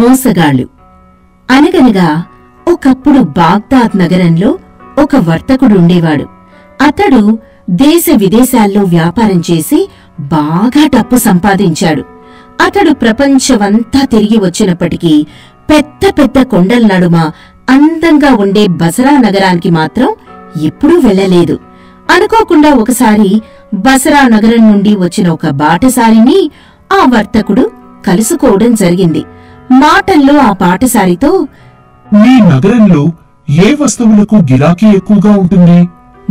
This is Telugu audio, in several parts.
మోసగాళ్లు. అనగనగా ఒకప్పుడు బాగ్దాద్ నగరంలో ఒక వర్తకుడుండేవాడు. అతడు దేశ విదేశాల్లో వ్యాపారం చేసి బాగా డబ్బు సంపాదించాడు. అతడు ప్రపంచమంతా తిరిగి వచ్చినప్పటికీ పెద్ద పెద్ద కొండల నడుమ అందంగా ఉండే బసరా నగరానికి మాత్రం ఎప్పుడూ వెళ్లలేదు. అనుకోకుండా ఒకసారి బసరా నగరం నుండి వచ్చిన ఒక బాటసారిని ఆ వర్తకుడు కలుసుకోవడం జరిగింది. మాటల్లో ఆ బాటసారితో, మీ నగరంలో ఏ వస్తువులకు గిరాకీ ఎక్కువగా ఉంటుంది?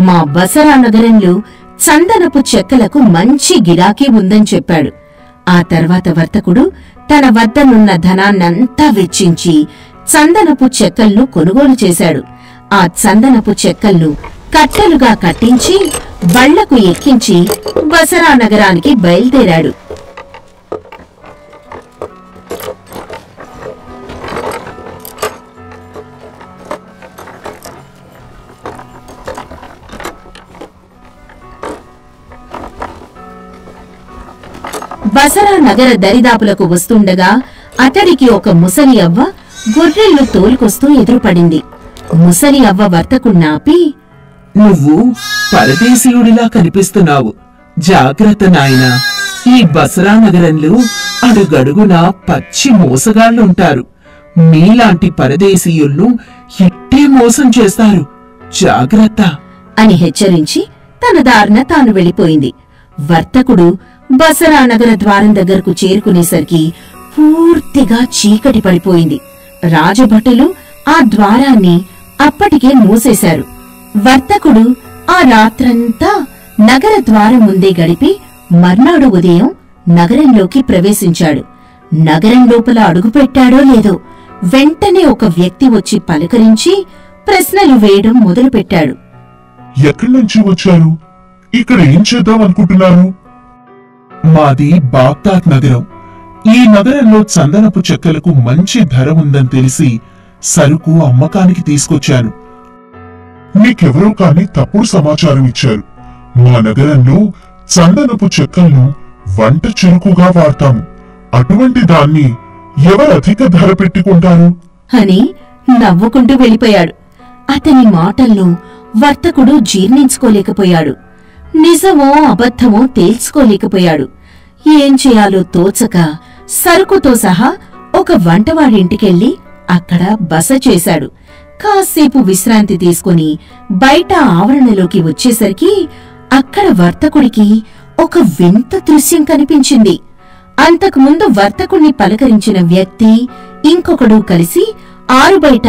మా బసరా నగరంలో చందనపు చెక్కలకు మంచి గిరాకీ ఉందని చెప్పాడు. ఆ తర్వాత వర్తకుడు తన వద్దనున్న ధనాన్నంతా వెచ్చించి చందనపు చెక్కలను కొనుగోలు చేశాడు. ఆ చందనపు చెక్కలను కట్టెలుగా కట్టించి బళ్లకు ఎక్కించి బసరా నగరానికి బయలుదేరాడు. బసరా నగర దరిదాపులకు వస్తుండగా అతడికి ఒక ముసలి అవ్వ గొర్రెళ్ళు తోలుకొస్తూ ఎదురుపడింది. ముసలి అవ్వ వర్తకుణ్ణాపి, నువ్వు పరదేశీయుడిలా కనిపిస్తున్నావు. జాగ్రత్త నాయనా, ఈ బసరా నగరంలో అడుగడుగునా పచ్చి మోసగాళ్లుంటారు. మీలాంటి పరదేశీయులను ఇట్టే మోసం చేస్తారు, జాగ్రత్త అని హెచ్చరించి తన దారిన తాను వెళ్ళిపోయింది. వర్తకుడు బసరా నగర ద్వారం దగ్గరకు చేరుకునేసరికి పూర్తిగా చీకటి పడిపోయింది. రాజభటులు ఆ ద్వారాన్ని అప్పటికే మూసేశారు. వర్తకుడు ఆ రాత్రంతా నగర ద్వారం ముందే గడిపి మర్నాడు ఉదయం నగరంలోకి ప్రవేశించాడు. నగరం లోపల అడుగుపెట్టాడో లేదో వెంటనే ఒక వ్యక్తి వచ్చి పలకరించి ప్రశ్నలు వేయడం మొదలుపెట్టాడు. ఎక్కడి నుంచి వచ్చారు? ఇక్కడ ఏం చేద్దాం అనుకుంటున్నారు? మాది బాగ్దాద్ నగరం. ఈ నగరంలో చందనపు చెక్కలకు మంచి ధర ఉందని తెలిసి సరుకు అమ్మకానికి తీసుకొచ్చాను. మీకెవరో కాని తప్పుడు సమాచారం ఇచ్చారు. మా నగరంలో చందనపు చెక్కలను వంట చెరుకుగా వాడతాము. అటువంటి దాన్ని ఎవరు అధిక ధర పెట్టుకుంటారు అని నవ్వుకుంటూ వెళ్ళిపోయాడు. అతని మాటలను వర్తకుడు జీర్ణించుకోలేకపోయాడు. నిజమో అబద్ధమో తేల్చుకోలేకపోయాడు. ఏం చేయాలో తోచక సరుకుతో సహా ఒక వంటవాడింటికెళ్లి అక్కడ బస చేశాడు. కాసేపు విశ్రాంతి తీసుకుని బయట ఆవరణలోకి వచ్చేసరికి అక్కడ వర్తకుడికి ఒక వింత దృశ్యం కనిపించింది. అంతకుముందు వర్తకుణ్ణి పలకరించిన వ్యక్తి ఇంకొకడు కలిసి ఆరుబయట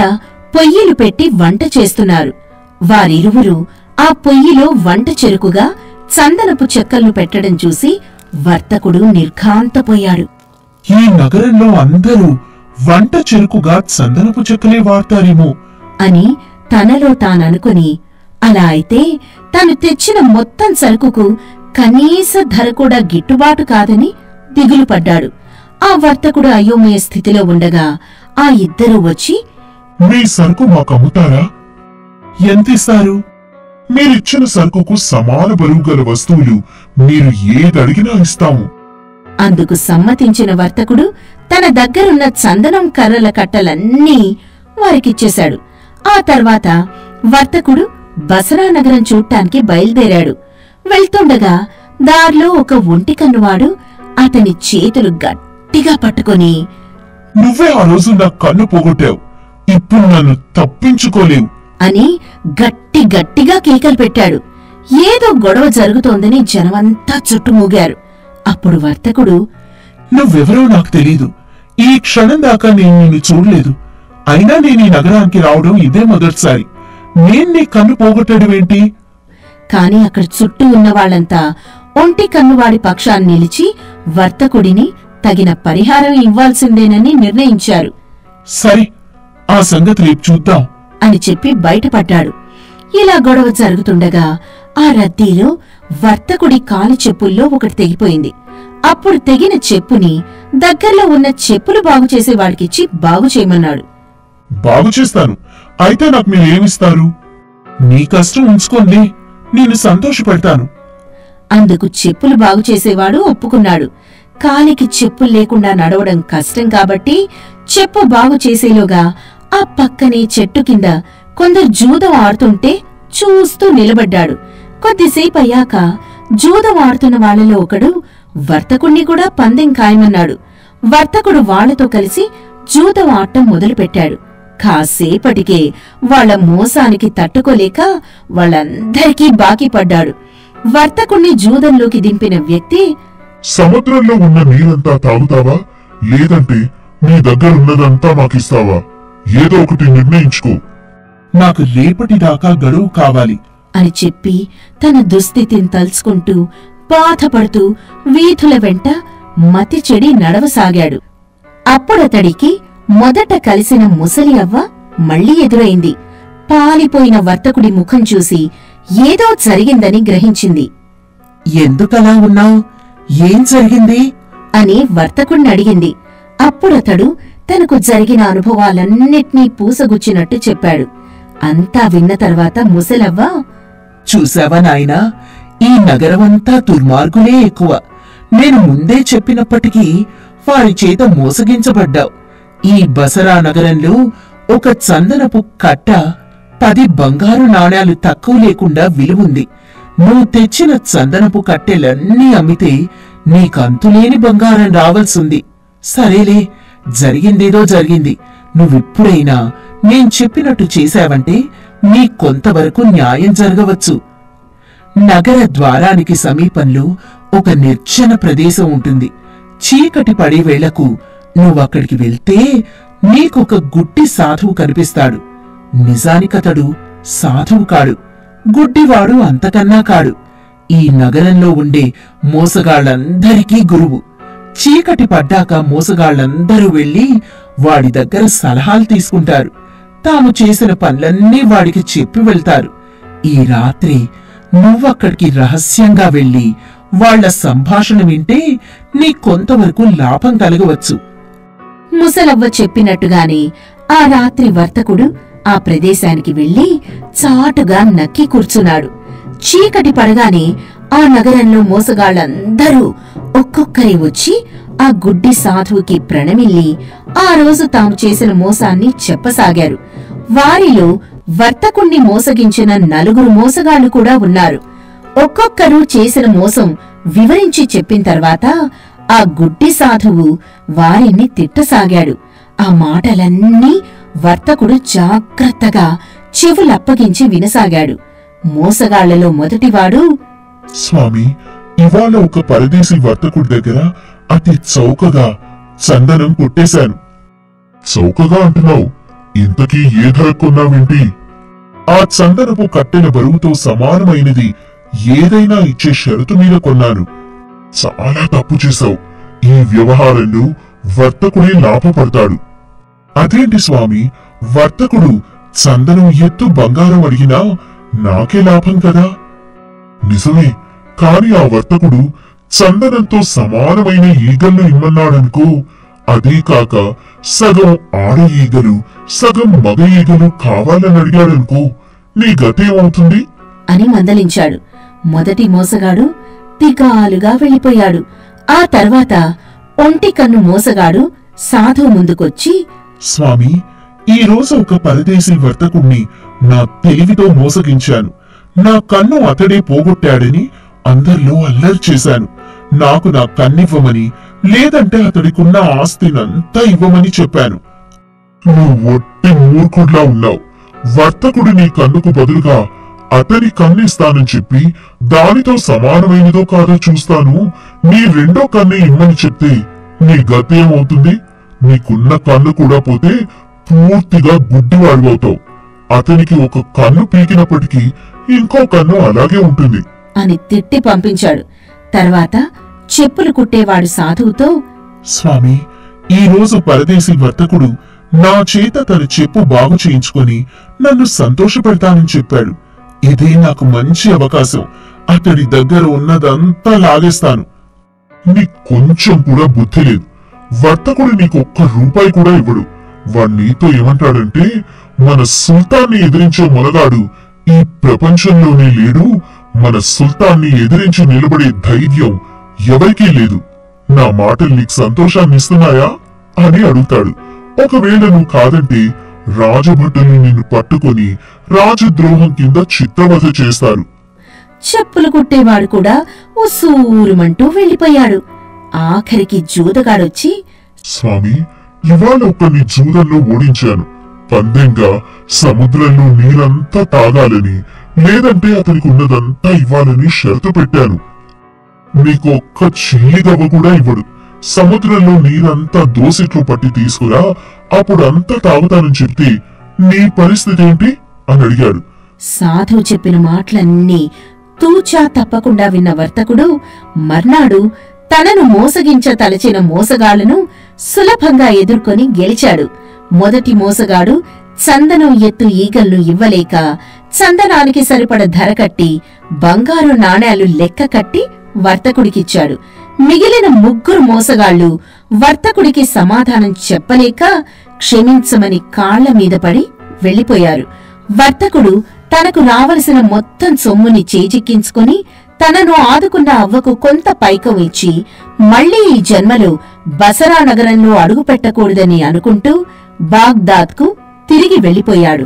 పొయ్యిలు పెట్టి వంట చేస్తున్నారు. వారిరువురు ఆ పొయ్యిలో వంట చెరుకుగా చందనపు చెక్కలను పెట్టడం చూసి వర్తకుడు నిర్ఘాంతపోయాడు. ఈ నగరంలో అందరూ వంట చెరుకుగా చందనపు చెక్కలే వాడతారేమో అని తనలో తాననుకుని, అలా అయితే తను తెచ్చిన మొత్తం సరుకుకు కనీస ధర కూడా గిట్టుబాటు కాదని దిగులు పడ్డాడు. ఆ వర్తకుడు అయోమయ స్థితిలో ఉండగా ఆ ఇద్దరూ వచ్చి, మీ సరుకు మాకమ్ముతారా? ఎంతిస్తారు? మీరిచ్చిన సరుకుకు సమాన బరువు గల వస్తువులు మీరు ఏదడిగినా ఇస్తాము. అందుకు సమ్మతించిన వర్తకుడు తన దగ్గరున్న చందనం కర్రల కట్టలన్నీ వారికిచ్చేశాడు. ఆ తర్వాత వర్తకుడు బసరా నగరం చూడ్డానికి బయలుదేరాడు. వెళ్తుండగా దారిలో ఒక ఒంటికన్నువాడు అతని చేతులు గట్టిగా పట్టుకుని, నువ్వే ఆ రోజు నా కన్ను పోగొట్టావు, ఇప్పుడు నన్ను తప్పించుకోలేవు అని గట్టిగా కేకలు పెట్టాడు. ఏదో గొడవ జరుగుతోందని జనమంతా చుట్టుమూగారు. అప్పుడు వర్తకుడు, నువ్వెవరో నాకు తెలీదు. ఈ క్షణం దాకా నేను నిన్ను చూడలేదు. అయినా నేను ఈ నగరానికి రావడం ఇదే మొదటిసారి. నేను నీ కన్ను పోగొట్టడమేంటి? కాని అక్కడ చుట్టూ ఉన్న వాళ్లంతా ఒంటి కన్నువాడి పక్షాన్ని నిలిచి వర్తకుడిని తగిన పరిహారం ఇవ్వాల్సిందేనని నిర్ణయించారు. సరే, ఆ సంగతి రేపు చూద్దాం అని చెప్పి బయటపడ్డాడు. ఇలా గొడవ జరుగుతుండగా ఆ రద్దీలో వర్తకుడి కాలి చెప్పుల్లో ఒకటి తెగిపోయింది. అప్పుడు తెగిన చెప్పుని దగ్గరలో ఉన్న చెప్పులు బాగు చేసేవాడికిచ్చి బాగు చేయమన్నాడు. బాగు చేస్తాను. అయితే నాకు మీరేమిస్తారు? నీ కష్టం ఉంచుకోండి, నేను సంతోషపెడతాను. అందుకు చెప్పులు బాగు చేసేవాడు ఒప్పుకున్నాడు. కాలికి చెప్పులు లేకుండా నడవడం కష్టం కాబట్టి చెప్పు బాగు చేసేలోగా ఆ పక్కనే చెట్టు కింద కొందరు జూదం ఆడుతుంటే చూస్తూ నిలబడ్డాడు. కొద్దిసేపయ్యాక జూదం ఆడుతున్న వాళ్లలో ఒకడు వర్తకుణ్ణి కూడా పందెం ఖాయమన్నాడు. వర్తకుడు వాళ్లతో కలిసి జూదం ఆడటం మొదలుపెట్టాడు. కాసేపటికే వాళ్ల మోసానికి తట్టుకోలేక వాళ్ళందరికీ బాకీ పడ్డాడు. వర్తకుణ్ణి జూదంలోకి దింపిన వ్యక్తి, సముద్రంలో ఉన్న నీరంతా తాగుతావా, లేదంటే నీ దగ్గరున్నదంతా మాకిస్తావా? ఏదో ఒకటి నిర్ణయించుకో. నాకు రేపటిదాకా గడువు కావాలి అని చెప్పి తన దుస్థితిని తలుచుకుంటూ బాధపడుతూ వీధుల వెంట మతి చెడి నడవసాగాడు. అప్పుడతడికి మొదట కలిసిన ముసలి అవ్వ మళ్లీ ఎదురైంది. పాలిపోయిన వర్తకుడి ముఖం చూసి ఏదో జరిగిందని గ్రహించింది. ఎందుకలా ఉన్నావు? ఏం జరిగింది అని వర్తకుణ్ణడిగింది. అప్పుడతడు తనకు జరిగిన అనుభవాలన్నిటినీ పూసగుచ్చినట్టు చెప్పాడు. అంతా విన్న తర్వాత ముసలవ్వ, చూశావా నాయనా, ఈ నగరమంతా దుర్మార్గులే ఎక్కువ. నేను ముందే చెప్పినప్పటికీ వారి చేత మోసగించబడ్డావు. ఈ బసరా నగరంలో ఒక చందనపు కట్ట 10 బంగారు నాణేలు తక్కువ లేకుండా విలువుంది. నువ్వు తెచ్చిన చందనపు కట్టెలన్నీ అమ్మితే నీకంతులేని బంగారం రావాల్సింది. సరేలే, జరిగిందేదో జరిగింది. నువ్విప్పుడైనా నేను చెప్పినట్టు చేశావంటే నీ కొంతవరకు న్యాయం జరగవచ్చు. నగర ద్వారానికి సమీపంలో ఒక నిర్జన ప్రదేశం ఉంటుంది. చీకటి పడే వేళకు నువ్వక్కడికి వెళ్తే నీకొక గుడ్డి సాధువు కనిపిస్తాడు. నిజానికతడు సాధువు కాడు, గుడ్డివాడు అంతకన్నా కాడు. ఈ నగరంలో ఉండే మోసగాళ్లందరికీ గురువు. చీకటి పడ్డాక మోసగాళ్లందరూ వెళ్లి వాడి దగ్గర సలహాలు తీసుకుంటారు. తాము చేసిన పనులన్నీ వాడికి చెప్పి వెళ్తారు. ఈ రాత్రి నువ్వక్కడికి రహస్యంగా వెళ్లి వాళ్ల సంభాషణ వింటే నీ కొంతవరకు లాభం కలగవచ్చు. ముసలవ్వ చెప్పినట్టుగానే ఆ రాత్రి వర్తకుడు ఆ ప్రదేశానికి వెళ్లి చాటుగా నక్కి కూర్చున్నాడు. చీకటి పడగానే ఆ నగరంలో మోసగాళ్లందరూ ఒక్కొక్కరి వచ్చి ఆ గుడ్డి సాధువుకి ప్రణమిల్లి ఆ రోజు తాము చేసిన మోసాన్ని చెప్పసాగారు. వారిలో వర్తకుణ్ణి మోసగించిన 4 మోసగాళ్లు కూడా ఉన్నారు. ఒక్కొక్కరు చేసిన మోసం వివరించి చెప్పిన తర్వాత ఆ గుడ్డి సాధువు వారిని తిట్టసాగాడు. ఆ మాటలన్నీ వర్తకుడు జాగ్రత్తగా చెవులప్పగించి వినసాగాడు. మోసగాళ్లలో మొదటివాడు, స్వామి, ఇవాళ ఒక పరదేశీ వర్తకుడి దగ్గర అతి చౌకగా చందనం కొట్టేశాను. చౌకగా అంటున్నావు, ఇంతకీ ఏ ధర కొన్నావేంటి? ఆ చందనపు కట్టెల బరువుతో సమానమైనది ఏదైనా ఇచ్చే షరతు మీద కొన్నాను. చాలా తప్పు చేశావు. ఈ వ్యవహారంలో వర్తకుడే లాభపడతాడు. అదేంటి స్వామి, వర్తకుడు చందనం ఎత్తు బంగారం అడిగినా నాకే లాభం కదా? నిజమే, కాని ఆ వర్తకుడు చందనంతో సమానమైన ఈగలను ఇమ్మన్నాడనుకో. అదే కాక సగం ఆడ ఈగలు సగం మగ ఈగలు కావాలని అడిగాడనుకో, నీ గతేమవుతుంది అని మందలించాడు. మొదటి మోసగాడు దిగాలుగా వెళ్ళిపోయాడు. ఆ తర్వాత ఒంటి కన్ను మోసగాడు సాధువు ముందుకొచ్చి, స్వామి, ఈ రోజు ఒక పరదేశీ వర్తకుణ్ణి నా తెలివితో మోసగించాను. నా కన్ను అతడే పోగొట్టాడని అందరిలో అల్లరి చేశాను. నాకు నా కన్నివ్వమని, లేదంటే అతడికున్న ఆస్తినంతా ఇవ్వమని చెప్పాను. నువ్వు ఒట్టి మూర్ఖుడ్లా ఉన్నావు. వర్తకుడు నీ కన్నుకు బదులుగా అతని కన్నిస్తానని చెప్పి దానితో సమానమైనదో కాదో చూస్తాను, నీ రెండో కన్ను ఇమ్మని చెప్తే నీ గతేమవుతుంది? నీకున్న కన్ను కూడా పోతే పూర్తిగా గుడ్డివాడివవుతావు. అతనికి ఒక కన్ను పీకినప్పటికీ ఇంకో కన్ను అలాగే ఉంటుంది అని తిట్టి పంపించాడు. తర్వాత చెప్పులు కుట్టేవాడు సాధువుతో, స్వామి, ఈ రోజు పరదేశీ వర్తకుడు నా చేత తన చెప్పు బాగు చేయించుకొని నన్ను సంతోషపెడతానని చెప్పాడు. ఇదే నాకు మంచి అవకాశం. అతడి దగ్గర ఉన్నదంతా లాగేస్తాను. నీకు కొంచెం కూడా బుద్ధి లేదు. వర్తకుడు నీకు ₹1 కూడా ఇవ్వడు. వాడు నీతో ఏమంటాడంటే, మన సుల్తాన్ని ఎదిరించే మొనగాడు ఈ ప్రపంచంలోనే లేడు. మన సుల్తాన్ని ఎదిరించి నిలబడే ధైర్యం ఎవరికీ లేదు. నా మాటలు నీకు సంతోషాన్ని ఇస్తున్నాయా అని అడుగుతాడు. ఒకవేళ నువ్వు కాదంటే రాజభటులు నిన్ను పట్టుకొని రాజద్రోహం కింద చిత్తవధ చేస్తారు. చెప్పులు కుట్టేవాడు కూడా ఉసూరుమంటూ వెళ్ళిపోయాడు. ఆఖరికి జూదగాడొచ్చి, స్వామి, ఇవాళ ఒకరిని జూదంలో ఓడించాను. పందెంగా సముద్రంలో నీరంతా తాగాలని, లేదంటే అతనికి ఉన్నదంతా ఇవ్వాలని షరతు పెట్టాను. నీకొక్క చీలిగవ్వ కూడా ఇవ్వడు. సముద్రంలో నీరంతా దోసిట్లో పట్టి తీసుకురా, అప్పుడు అంతా తాగుతానని చెప్తే నీ పరిస్థితి ఏంటి అని అడిగాడు. సాధువు చెప్పిన మాటలన్నీ తూచా తప్పకుండా విన్న వర్తకుడు మర్నాడు తనను మోసగించ తలచిన మోసగాళ్లను సులభంగా ఎదుర్కొని గెలిచాడు. మొదటి మోసగాడు చందనం ఎత్తు ఈగల్ను ఇవ్వలేక చందనానికి సరిపడ ధర కట్టి బంగారు నాణేలు లెక్క కట్టి వర్తకుడికిచ్చాడు. మిగిలిన ముగ్గురు మోసగాళ్లు వర్తకుడికి సమాధానం చెప్పలేక క్షమించమని కాళ్ల మీద పడి వెళ్లిపోయారు. వర్తకుడు తనకు రావలసిన మొత్తం సొమ్ముని చేజిక్కించుకుని తనను ఆదుకున్న అవ్వకు కొంత పైకం ఇచ్చి మళ్లీ ఈ జన్మలో బసరా నగరంలో అడుగుపెట్టకూడదని అనుకుంటూ బాగ్దాద్కు తిరిగి వెళ్లిపోయాడు.